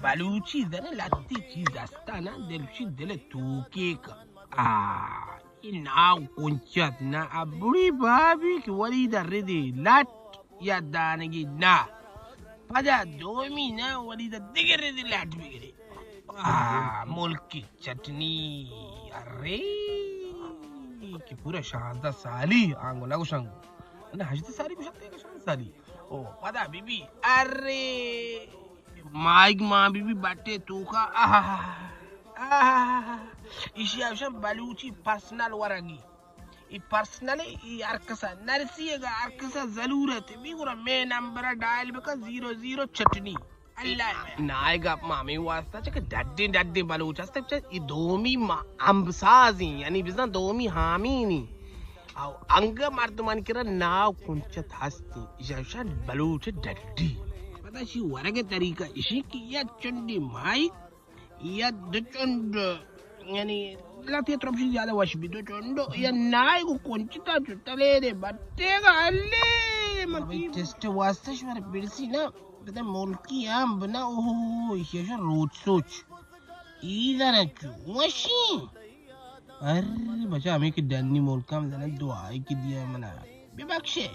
बलूची जरा लागती चीज असताना दिलशी दिल तूकेक नाव कोणच्यात ना अबुडी बाबी की वरी दर्रेदे लाट या दानगी ना पदा दोमी ना वरी दिगरे लाट बिगरे मुल्की चटनी अरे की पूरा शानदार साली आंगो लागो सांगू ना हजते सारी भी शकते का शान साली ओ पदा बीबी अरे माइक माँ बीबी बाटे तू का इसी आवश्यक बलूची पर्सनल वरगी ई पर्सनल ई अर्कसा नरसिएगा अर्कसा जरूरत भी पूरा मैं नंबर डायल बेका 00 चटनी अल्लाह नायगा मामी वास्ता चके डड्डे बलूच अस्ते ई दोमी अंबसाजी यानी बिजना दोमी हामीनी आव अंग मर्दमान किरा नाव कुंचत हस्ती इशाशा बलूच डड्डी पता शी वरगे तरीका इशी की या चंडी माइक या दचंड यानी लाती ट्रॉफी ज्यादा वश भी दचंड या नाय को कुंचता चुटले रे बट्टेगा अल्ले मकी टेस्ट वास्ता शवर बिरसी ना बता मुल्की आम बना ओहो इशाशा रोज सोच इधर चु वशी अरे बच्चा हमें की डन्नी मुल्का में दुआ की दिया मना बेबख्शे